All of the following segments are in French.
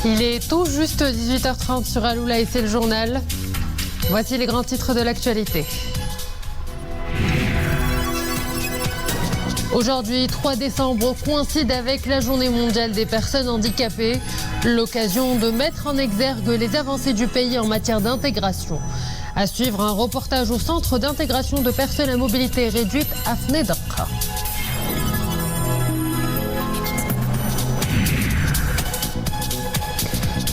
Il est tout juste 18h30 sur Aloula et c'est le journal. Voici les grands titres de l'actualité. Aujourd'hui, 3 décembre, coïncide avec la Journée mondiale des personnes handicapées. L'occasion de mettre en exergue les avancées du pays en matière d'intégration. À suivre, un reportage au Centre d'intégration de personnes à mobilité réduite à Fnedq.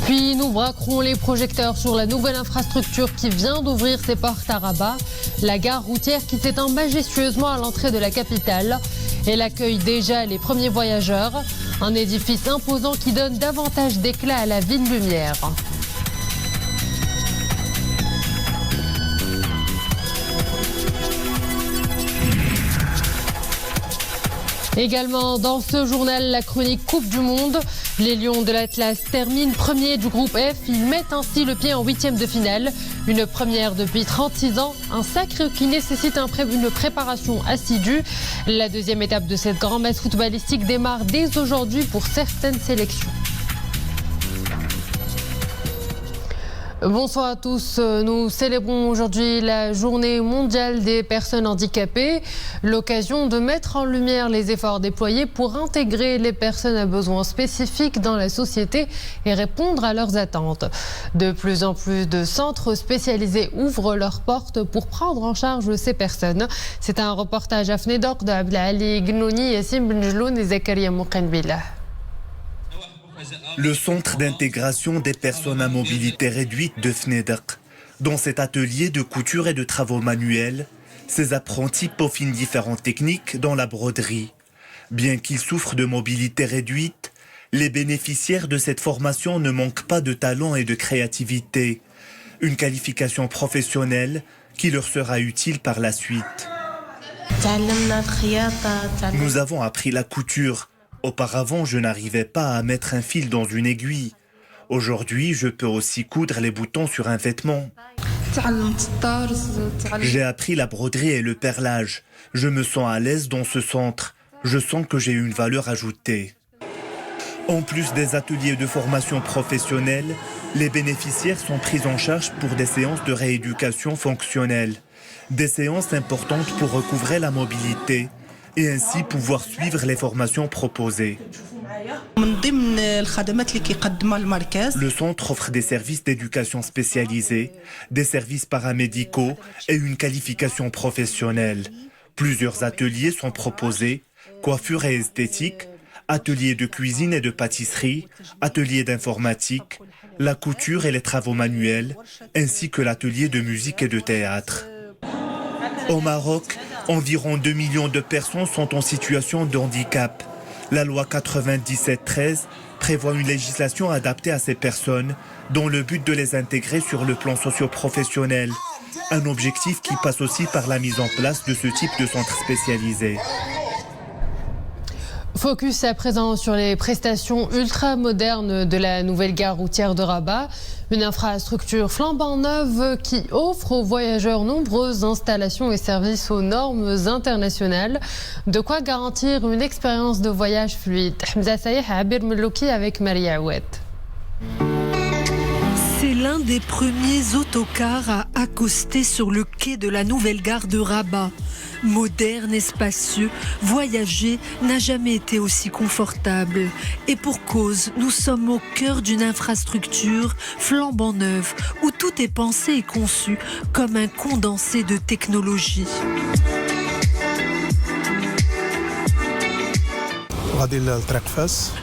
Puis nous braquerons les projecteurs sur la nouvelle infrastructure qui vient d'ouvrir ses portes à Rabat. La gare routière qui s'étend majestueusement à l'entrée de la capitale. Elle accueille déjà les premiers voyageurs. Un édifice imposant qui donne davantage d'éclat à la ville lumière. Également dans ce journal, la chronique Coupe du Monde. Les Lions de l'Atlas terminent premier du groupe F. Ils mettent ainsi le pied en 8e de finale. Une première depuis 36 ans. Un sacre qui nécessite une préparation assidue. La deuxième étape de cette grand-messe footballistique démarre dès aujourd'hui pour certaines sélections. Bonsoir à tous. Nous célébrons aujourd'hui la Journée mondiale des personnes handicapées. L'occasion de mettre en lumière les efforts déployés pour intégrer les personnes à besoins spécifiques dans la société et répondre à leurs attentes. De plus en plus de centres spécialisés ouvrent leurs portes pour prendre en charge ces personnes. C'est un reportage à Fnedq de Abdelali Gnouni, Yassine Benjeloun et Zakaria Moukenbillah. Le centre d'intégration des personnes à mobilité réduite de Fnedq. Dans cet atelier de couture et de travaux manuels, ces apprentis peaufinent différentes techniques dans la broderie. Bien qu'ils souffrent de mobilité réduite, les bénéficiaires de cette formation ne manquent pas de talent et de créativité. Une qualification professionnelle qui leur sera utile par la suite. Nous avons appris la couture. Auparavant, je n'arrivais pas à mettre un fil dans une aiguille. Aujourd'hui, je peux aussi coudre les boutons sur un vêtement. J'ai appris la broderie et le perlage. Je me sens à l'aise dans ce centre. Je sens que j'ai une valeur ajoutée. En plus des ateliers de formation professionnelle, les bénéficiaires sont pris en charge pour des séances de rééducation fonctionnelle. Des séances importantes pour recouvrer la mobilité et ainsi pouvoir suivre les formations proposées. Le centre offre des services d'éducation spécialisés, des services paramédicaux et une qualification professionnelle. Plusieurs ateliers sont proposés, coiffure et esthétique, ateliers de cuisine et de pâtisserie, ateliers d'informatique, la couture et les travaux manuels, ainsi que l'atelier de musique et de théâtre. Au Maroc, environ 2 millions de personnes sont en situation de handicap. La loi 97/13 prévoit une législation adaptée à ces personnes dans le but de les intégrer sur le plan socio-professionnel. Un objectif qui passe aussi par la mise en place de ce type de centre spécialisé. Focus à présent sur les prestations ultra modernes de la nouvelle gare routière de Rabat. Une infrastructure flambant neuve qui offre aux voyageurs nombreuses installations et services aux normes internationales. De quoi garantir une expérience de voyage fluide. Hamza Sayeh à Abir Melouki avec Maria Aouet. C'est l'un des premiers autocars à accoster sur le quai de la nouvelle gare de Rabat. Moderne et spacieux, voyager n'a jamais été aussi confortable. Et pour cause, nous sommes au cœur d'une infrastructure flambant neuve où tout est pensé et conçu comme un condensé de technologie.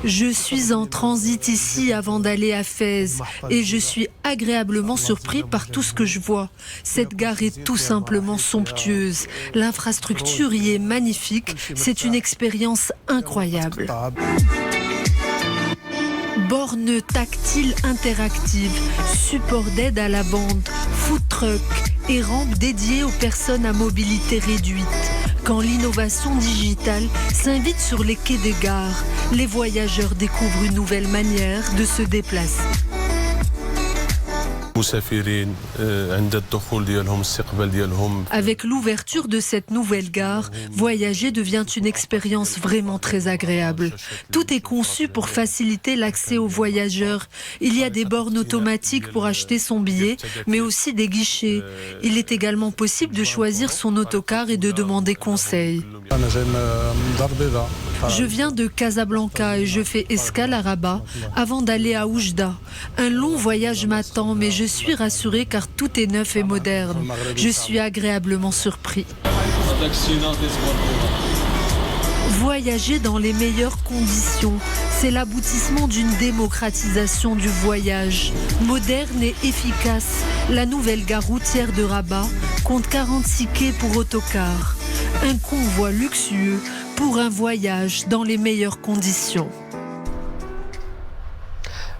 Je suis en transit ici avant d'aller à Fès et je suis agréablement surpris par tout ce que je vois. Cette gare est tout simplement somptueuse. L'infrastructure y est magnifique. C'est une expérience incroyable. Bornes tactiles interactives, support d'aide à la bande, food truck et rampes dédiées aux personnes à mobilité réduite. Quand l'innovation digitale s'invite sur les quais des gares, les voyageurs découvrent une nouvelle manière de se déplacer. Avec l'ouverture de cette nouvelle gare, voyager devient une expérience vraiment très agréable. Tout est conçu pour faciliter l'accès aux voyageurs. Il y a des bornes automatiques pour acheter son billet, mais aussi des guichets. Il est également possible de choisir son autocar et de demander conseil. Je viens de Casablanca et je fais escale à Rabat avant d'aller à Oujda. Un long voyage m'attend, mais je suis rassurée car tout est neuf et moderne. Je suis agréablement surpris. Voyager dans les meilleures conditions, c'est l'aboutissement d'une démocratisation du voyage. Moderne et efficace, la nouvelle gare routière de Rabat compte 46 quais pour autocars. Un convoi luxueux pour un voyage dans les meilleures conditions.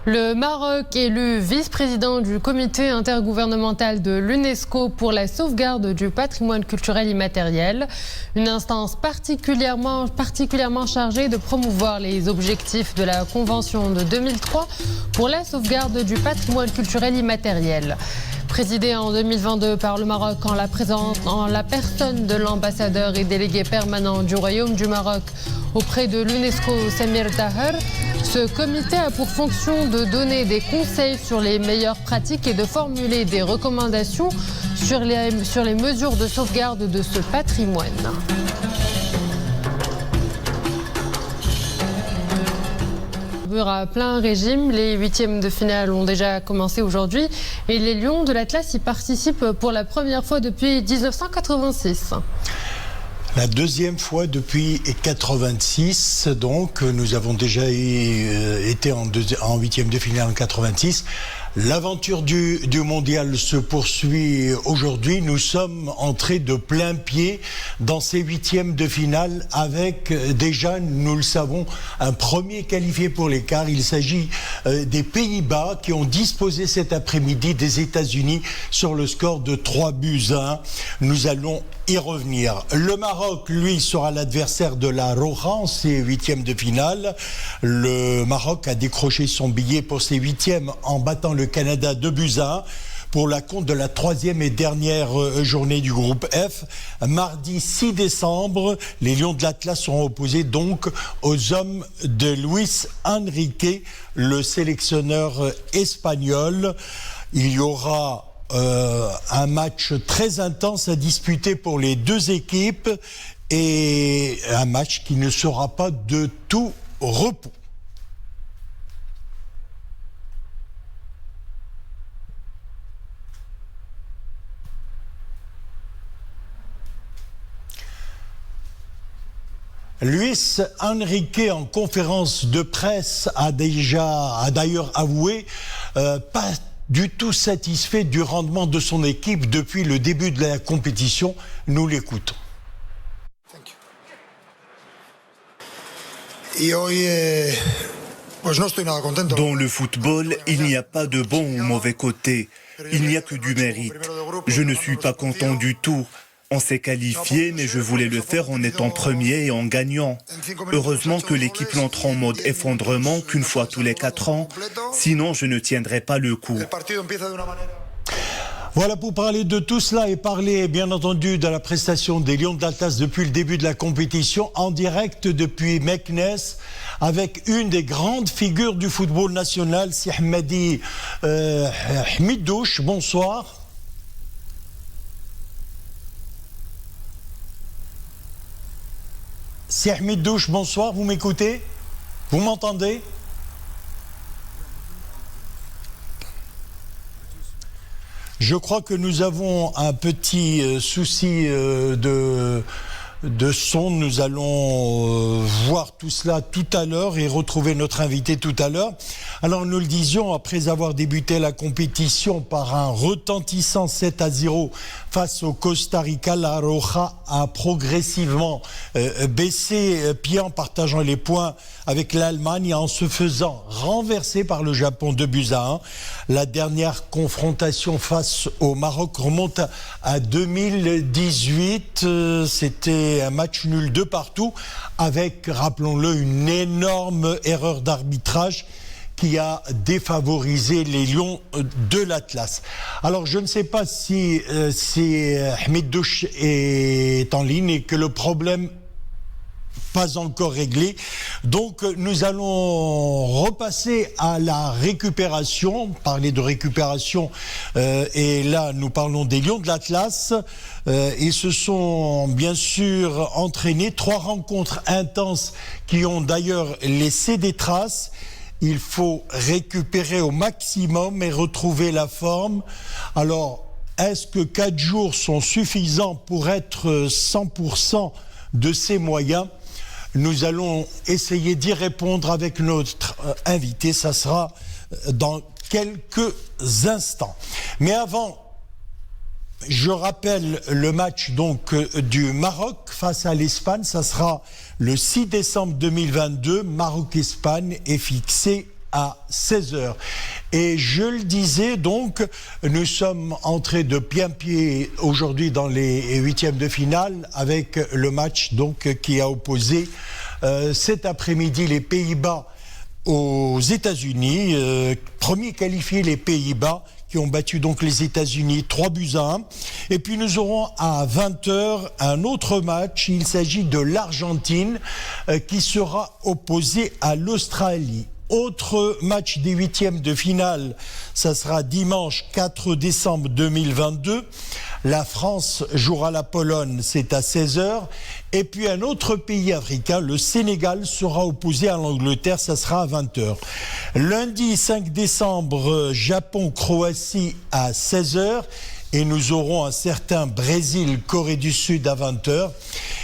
Le Maroc élu vice-président du comité intergouvernemental de l'UNESCO pour la sauvegarde du patrimoine culturel immatériel, une instance particulièrement chargée de promouvoir les objectifs de la Convention de 2003 pour la sauvegarde du patrimoine culturel immatériel. Présidé en 2022 par le Maroc en la personne de l'ambassadeur et délégué permanent du Royaume du Maroc auprès de l'UNESCO, Samir Taher, ce comité a pour fonction de donner des conseils sur les meilleures pratiques et de formuler des recommandations sur les mesures de sauvegarde de ce patrimoine. À plein régime, les huitièmes de finale ont déjà commencé aujourd'hui et les Lions de l'Atlas y participent pour la première fois depuis 1986. La deuxième fois depuis 86, donc nous avons déjà été en huitième de finale en 86. L'aventure du mondial se poursuit aujourd'hui. Nous sommes entrés de plein pied dans ces huitièmes de finale avec déjà, nous le savons, un premier qualifié pour les quarts. Il s'agit des Pays-Bas qui ont disposé cet après-midi des États-Unis sur le score de 3-1. Nous allons y revenir. Le Maroc, lui, sera l'adversaire de la Roja en ces huitièmes de finale. Le Maroc a décroché son billet pour ces huitièmes en battant le Canada 2-1 pour la compte de la troisième et dernière journée du groupe F. Mardi 6 décembre, les Lions de l'Atlas seront opposés donc aux hommes de Luis Enrique, le sélectionneur espagnol. Il y aura un match très intense à disputer pour les deux équipes et un match qui ne sera pas de tout repos. Luis Enrique, en conférence de presse, a d'ailleurs avoué pas du tout satisfait du rendement de son équipe depuis le début de la compétition. Nous l'écoutons. Dans le football, il n'y a pas de bon ou mauvais côté. Il n'y a que du mérite. Je ne suis pas content du tout. On s'est qualifié, mais je voulais le faire en étant premier et en gagnant. Heureusement que l'équipe entre en mode effondrement qu'une fois tous les 4 ans, sinon je ne tiendrais pas le coup. Voilà pour parler de tout cela et parler bien entendu de la prestation des Lions de l'Atlas depuis le début de la compétition en direct depuis Meknes avec une des grandes figures du football national, Si Hamadi Hamidouche. Bonsoir. Si Hamidouche, bonsoir, vous m'écoutez? Vous m'entendez? Je crois que nous avons un petit souci de son. Nous allons voir tout cela tout à l'heure et retrouver notre invité tout à l'heure. Alors nous le disions, après avoir débuté la compétition par un retentissant 7-0 face au Costa Rica, la Roja a progressivement baissé pied en partageant les points avec l'Allemagne en se faisant renverser par le Japon 2-1. La dernière confrontation face au Maroc remonte à 2018. C'était un match nul de partout avec, rappelons-le, une énorme erreur d'arbitrage qui a défavorisé les Lions de l'Atlas. Alors je ne sais pas si Hamid Douche est en ligne et que le problème pas encore réglé. Donc nous allons repasser à la récupération, parler de récupération et là nous parlons des Lions de l'Atlas. Ils se sont bien sûr entraînés, 3 rencontres intenses qui ont d'ailleurs laissé des traces. Il faut récupérer au maximum et retrouver la forme. Alors, est-ce que 4 jours sont suffisants pour être 100% de ces moyens ? Nous allons essayer d'y répondre avec notre invité. Ça sera dans quelques instants. Mais avant, je rappelle le match donc du Maroc face à l'Espagne. Ça sera le 6 décembre 2022. Maroc-Espagne est fixé à 16h. Et je le disais donc, nous sommes entrés de plein pied aujourd'hui dans les 8e de finale avec le match donc qui a opposé cet après-midi les Pays-Bas aux États-Unis. Premier qualifié les Pays-Bas qui ont battu donc les États-Unis 3-1. Et puis nous aurons à 20h un autre match. Il s'agit de l'Argentine qui sera opposée à l'Australie. Autre match des 8e de finale, ça sera dimanche 4 décembre 2022. La France jouera la Pologne, c'est à 16h. Et puis un autre pays africain, le Sénégal, sera opposé à l'Angleterre, ça sera à 20h. Lundi 5 décembre, Japon-Croatie à 16h. Et nous aurons un certain Brésil-Corée du Sud à 20h.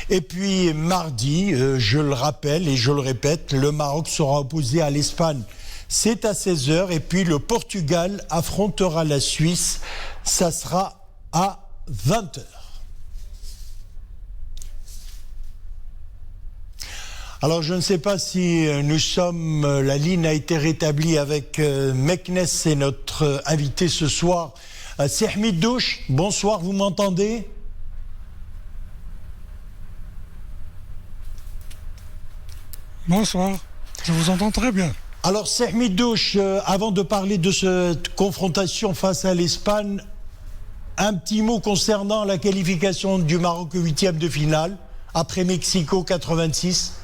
Et puis mardi, je le rappelle et je le répète, le Maroc sera opposé à l'Espagne. C'est à 16h. Et puis le Portugal affrontera la Suisse. Ça sera à 20h. Alors je ne sais pas si la ligne a été rétablie avec Meknes, c'est notre invité ce soir. C'est Hamid Douche, bonsoir, vous m'entendez ? Bonsoir, je vous entends très bien. Alors c'est Hamid Douche, avant de parler de cette confrontation face à l'Espagne, un petit mot concernant la qualification du Maroc au 8e de finale, après Mexico 86.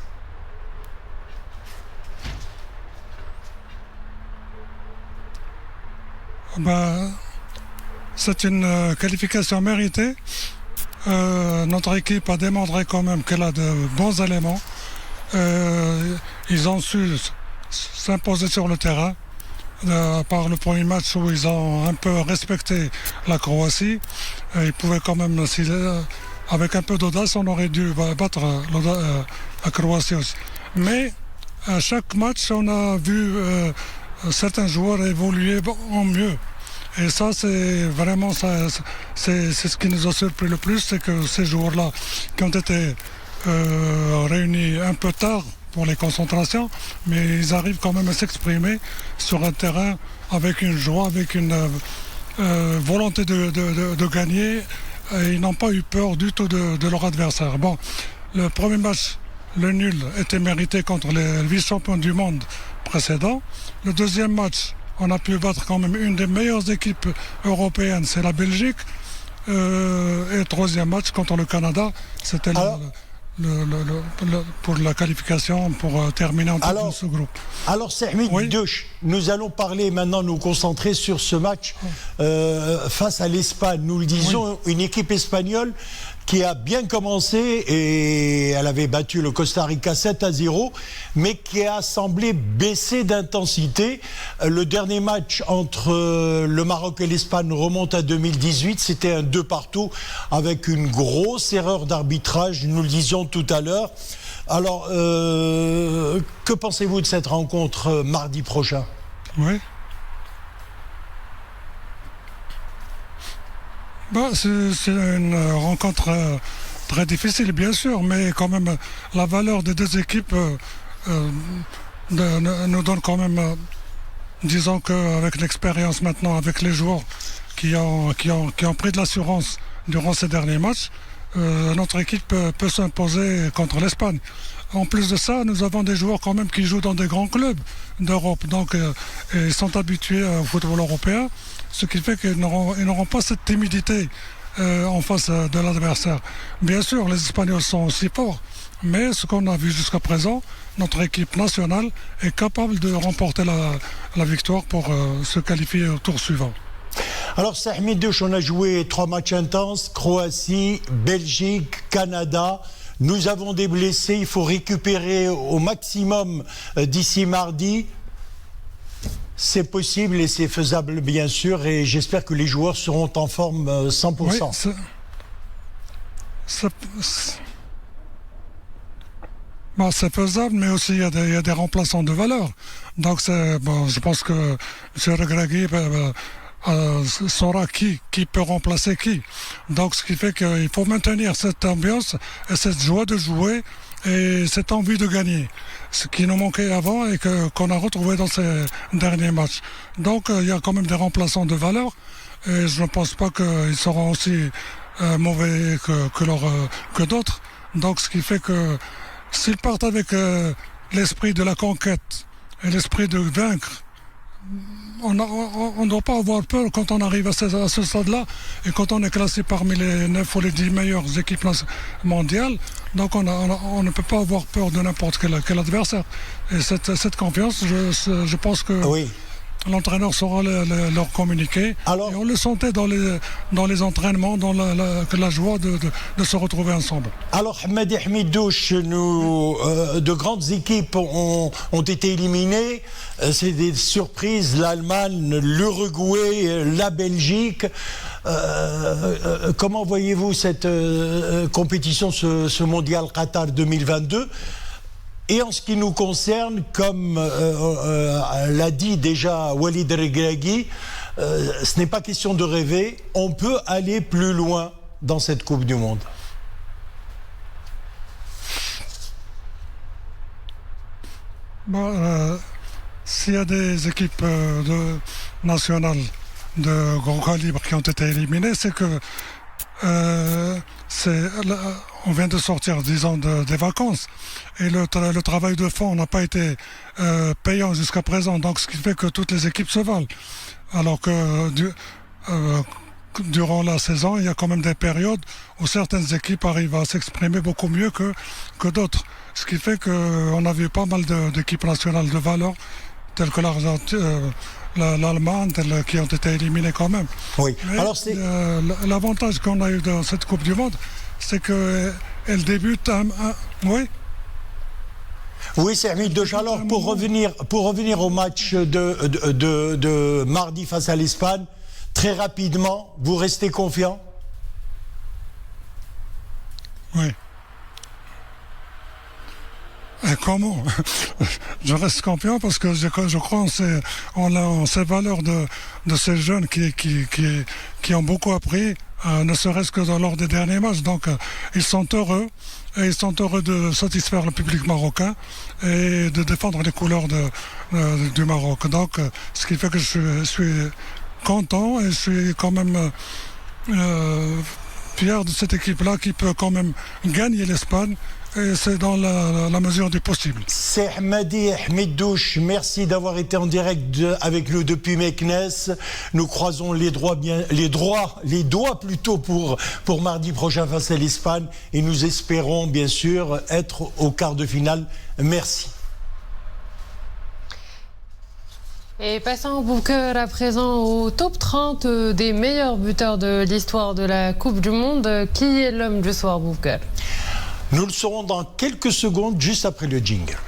C'est une qualification méritée. Notre équipe a démontré quand même qu'elle a de bons éléments. Ils ont su s'imposer sur le terrain par le premier match où ils ont un peu respecté la Croatie. Ils pouvaient quand même, avec un peu d'audace, on aurait dû battre la Croatie aussi. Mais à chaque match, on a vu certains joueurs évoluer en mieux. Et ça, c'est vraiment c'est ce qui nous a surpris le plus, c'est que ces joueurs-là, qui ont été réunis un peu tard pour les concentrations, mais ils arrivent quand même à s'exprimer sur un terrain avec une joie, avec une volonté de gagner. Et ils n'ont pas eu peur du tout de leur adversaire. Bon, le premier match, le nul, était mérité contre les vice-champions du monde précédents. Le deuxième match, on a pu battre quand même une des meilleures équipes européennes, c'est la Belgique. Et le troisième match contre le Canada, c'était pour la qualification, pour terminer en tête de ce groupe. Alors, Hamid Douche, nous allons parler maintenant, nous concentrer sur ce match face à l'Espagne. Nous le disons, une équipe espagnole qui a bien commencé et elle avait battu le Costa Rica 7-0, mais qui a semblé baisser d'intensité. Le dernier match entre le Maroc et l'Espagne remonte à 2018, c'était un 2-2 avec une grosse erreur d'arbitrage, nous le disions tout à l'heure. Alors, que pensez-vous de cette rencontre mardi prochain ? Oui. C'est une rencontre très difficile, bien sûr, mais quand même, la valeur des deux équipes nous donne quand même, disons qu'avec l'expérience maintenant, avec les joueurs qui ont pris de l'assurance durant ces derniers matchs, notre équipe peut s'imposer contre l'Espagne. En plus de ça, nous avons des joueurs quand même qui jouent dans des grands clubs d'Europe, donc ils sont habitués au football européen, ce qui fait qu'ils n'auront pas cette timidité en face de l'adversaire. Bien sûr, les Espagnols sont aussi forts, mais ce qu'on a vu jusqu'à présent, notre équipe nationale est capable de remporter la victoire pour se qualifier au tour suivant. Alors, Ahmed Douche, on a joué 3 matchs intenses, Croatie, Belgique, Canada. Nous avons des blessés, il faut récupérer au maximum d'ici mardi. C'est possible et c'est faisable, bien sûr, et j'espère que les joueurs seront en forme 100%. Oui, c'est faisable, mais aussi il y a des remplaçants de valeur. Donc, je pense que M. Regragui saura qui peut remplacer qui. Donc, ce qui fait qu'il faut maintenir cette ambiance et cette joie de jouer et cette envie de gagner. Ce qui nous manquait avant et qu'on a retrouvé dans ces derniers matchs. Donc, il y a quand même des remplaçants de valeur et je ne pense pas qu'ils seront aussi mauvais que d'autres. Donc, ce qui fait que s'ils partent avec l'esprit de la conquête et l'esprit de vaincre, on ne doit pas avoir peur quand on arrive à ce stade-là et quand on est classé parmi les 9 ou les 10 meilleures équipes mondiales. Donc on ne peut pas avoir peur de n'importe quel adversaire. Et cette confiance, je pense que l'entraîneur saura leur communiquer. Alors, et on le sentait dans les entraînements, dans la joie de se retrouver ensemble. Alors, Ahmed Douche, de grandes équipes ont été éliminées. C'est des surprises, l'Allemagne, l'Uruguay, la Belgique. Comment voyez-vous cette compétition, ce mondial Qatar 2022 ? Et en ce qui nous concerne, comme l'a dit déjà Walid Regragui, ce n'est pas question de rêver, on peut aller plus loin dans cette Coupe du Monde. S'il y a des équipes nationales de gros calibre qui ont été éliminées, c'est que on vient de sortir, disons, des vacances et le travail de fond n'a pas été payant jusqu'à présent, donc ce qui fait que toutes les équipes se valent. Alors que durant la saison, il y a quand même des périodes où certaines équipes arrivent à s'exprimer beaucoup mieux que d'autres. Ce qui fait qu'on a vu pas mal d'équipes nationales de valeur, telles que l'Argentine, l'Allemagne, qui ont été éliminées quand même. Oui. Mais alors l'avantage qu'on a eu dans cette Coupe du Monde, c'est qu'elle débute oui. Oui, c'est Ahmed Douche. Alors, pour revenir au match de mardi face à l'Espagne, très rapidement, vous restez confiant ? Oui. Et comment ? Je reste confiant parce que je crois en ces valeurs de ces jeunes qui ont beaucoup appris, ne serait-ce que lors des derniers matchs. Donc, ils sont heureux. Et ils sont heureux de satisfaire le public marocain et de défendre les couleurs du Maroc. Donc, ce qui fait que je suis content et je suis quand même fier de cette équipe-là qui peut quand même gagner l'Espagne. Et c'est dans la mesure du possible. C'est Ahmed Douche, merci d'avoir été en direct avec nous depuis Meknes. Nous croisons les doigts plutôt pour mardi prochain face à l'Espagne et nous espérons bien sûr être au quart de finale. Merci. Et passons Boubacar à présent au top 30 des meilleurs buteurs de l'histoire de la Coupe du Monde. Qui est l'homme du soir, Boubacar ? Nous le saurons dans quelques secondes, juste après le jingle.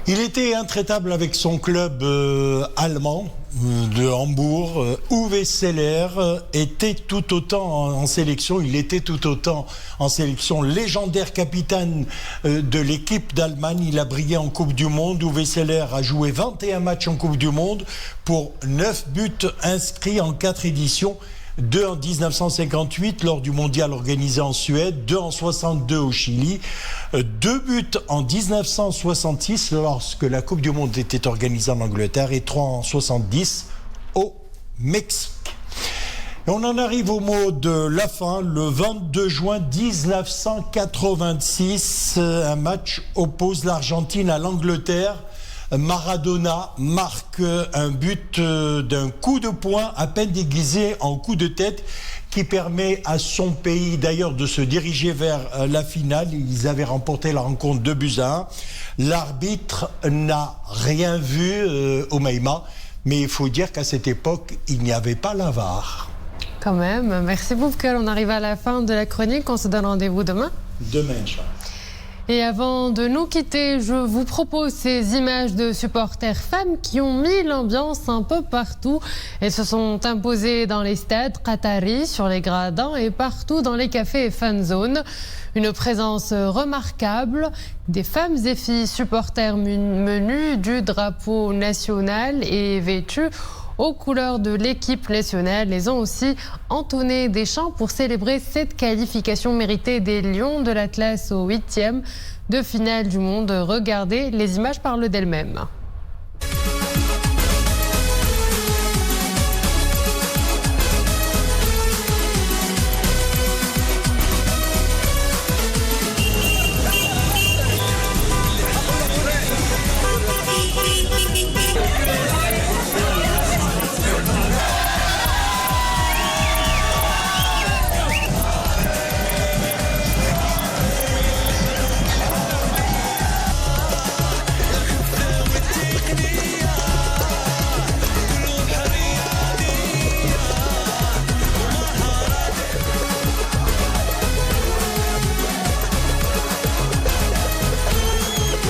Il était intraitable avec son club allemand de Hambourg. Uwe Seeler était tout autant en sélection. Il était tout autant en sélection. Légendaire capitaine de l'équipe d'Allemagne. Il a brillé en Coupe du Monde. Uwe Seeler a joué 21 matchs en Coupe du Monde pour 9 buts inscrits en 4 éditions. 2 en 1958 lors du mondial organisé en Suède, 2 en 62 au Chili, 2 buts en 1966 lorsque la Coupe du Monde était organisée en Angleterre et 3 en 70 au Mexique. Et on en arrive au mot de la fin, le 22 juin 1986, un match oppose l'Argentine à l'Angleterre. Maradona marque un but d'un coup de poing à peine déguisé en coup de tête qui permet à son pays d'ailleurs de se diriger vers la finale. Ils avaient remporté la rencontre 2-1. L'arbitre n'a rien vu au Maïma, mais il faut dire qu'à cette époque, il n'y avait pas la VAR. Quand même, merci Boufkal. On arrive à la fin de la chronique. On se donne rendez-vous demain. Demain, Inch'Allah. Et avant de nous quitter, je vous propose ces images de supporters femmes qui ont mis l'ambiance un peu partout. Elles se sont imposées dans les stades qataris, sur les gradins et partout dans les cafés et fan zones. Une présence remarquable, des femmes et filles supporters menus du drapeau national et vêtues aux couleurs de l'équipe nationale. Elles ont aussi entonné des chants pour célébrer cette qualification méritée des Lions de l'Atlas au 8e de finale du monde. Regardez, les images parlent d'elles-mêmes.